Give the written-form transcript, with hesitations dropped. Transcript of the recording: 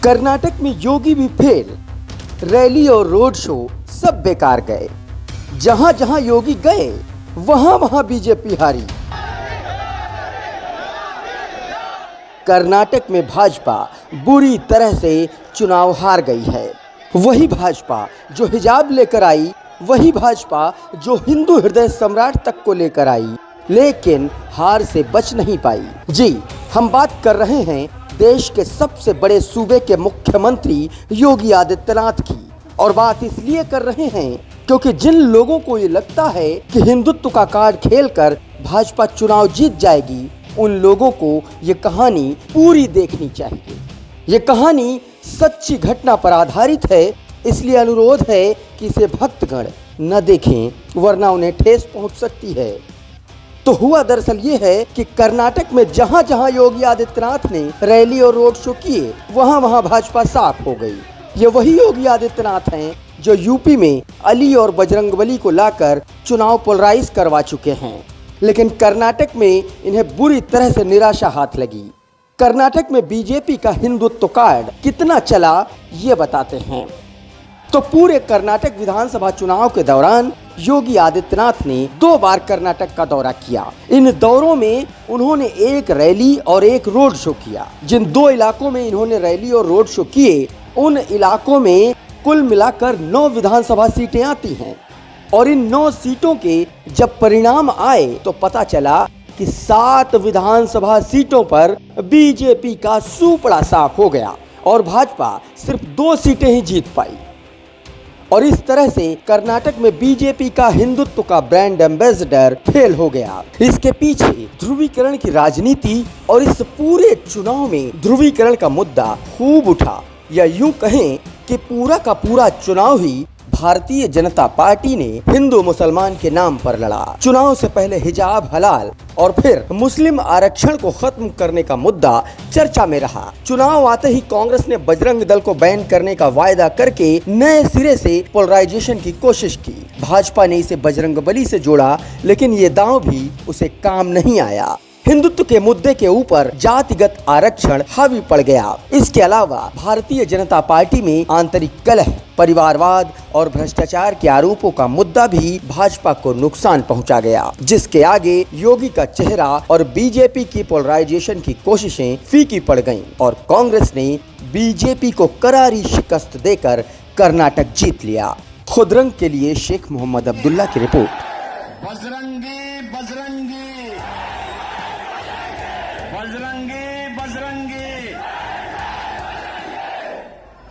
कर्नाटक में योगी भी fail, rally और रोड शो सब बेकार गए। जहां जहां योगी गए वहां वहां बीजेपी हारी। कर्नाटक में भाजपा बुरी तरह से चुनाव हार गई है। वही भाजपा जो हिजाब लेकर आई, वही भाजपा जो हिंदू हृदय सम्राट तक को लेकर आई, लेकिन हार से बच नहीं पाई। जी, हम बात कर रहे हैं देश के सबसे बड़े सूबे के मुख्यमंत्री योगी आदित्यनाथ की। और बात इसलिए कर रहे हैं क्योंकि जिन लोगों को ये लगता है कि हिंदुत्व का कार्ड खेलकर भाजपा चुनाव जीत जाएगी, उन लोगों को ये कहानी पूरी देखनी चाहिए। ये कहानी सच्ची घटना पर आधारित है, इसलिए अनुरोध है कि इसे भक्तगण न देखें, वरना उन्हें ठेस पहुंच सकती है। तो हुआ दरअसल ये है कि कर्नाटक में जहां जहां योगी आदित्यनाथ ने रैली और रोड शो किए, वहां वहां भाजपा साफ हो गई। ये वही योगी आदित्यनाथ हैं जो यूपी में अली और बजरंगबली को लाकर चुनाव पोलराइज करवा चुके हैं, लेकिन कर्नाटक में इन्हें बुरी तरह से निराशा हाथ लगी। कर्नाटक में बीजेपी का हिंदुत्व कार्ड कितना चला, ये बताते हैं। तो पूरे कर्नाटक विधानसभा चुनाव के दौरान योगी आदित्यनाथ ने 2 बार कर्नाटक का दौरा किया। इन दौरों में उन्होंने एक रैली और एक रोड शो किया। जिन 2 इलाकों में इन्होंने रैली और रोड शो किए, उन इलाकों में कुल मिलाकर 9 विधानसभा सीटें आती हैं। और इन 9 सीटों के जब परिणाम आए तो पता चला कि 7 विधानसभा सीटों पर बीजेपी का सूपड़ा साफ हो गया और भाजपा सिर्फ 2 सीटें ही जीत पाई। और इस तरह से कर्नाटक में बीजेपी का हिंदुत्व का ब्रांड एम्बेसडर फेल हो गया। इसके पीछे ध्रुवीकरण की राजनीति और इस पूरे चुनाव में ध्रुवीकरण का मुद्दा खूब उठा, या यूं कहें कि पूरा का पूरा चुनाव ही भारतीय जनता पार्टी ने हिंदू मुसलमान के नाम पर लड़ा। चुनाव से पहले हिजाब हलाल और फिर मुस्लिम आरक्षण को खत्म करने का मुद्दा चर्चा में रहा। चुनाव आते ही कांग्रेस ने बजरंग दल को बैन करने का वायदा करके नए सिरे से पोलराइजेशन की कोशिश की। भाजपा ने इसे बजरंगबली से जोड़ा, लेकिन ये दांव भी उसे काम नहीं आया। हिंदुत्व के मुद्दे के ऊपर जातिगत आरक्षण हावी पड़ गया। इसके अलावा भारतीय जनता पार्टी में आंतरिक कलह, परिवारवाद और भ्रष्टाचार के आरोपों का मुद्दा भी भाजपा को नुकसान पहुंचा गया, जिसके आगे योगी का चेहरा और बीजेपी की पोलराइजेशन की कोशिशें फीकी पड़ गईं और कांग्रेस ने बीजेपी को करारी शिकस्त देकर कर्नाटक जीत लिया। खुदरंग के लिए शेख मोहम्मद अब्दुल्ला की रिपोर्ट।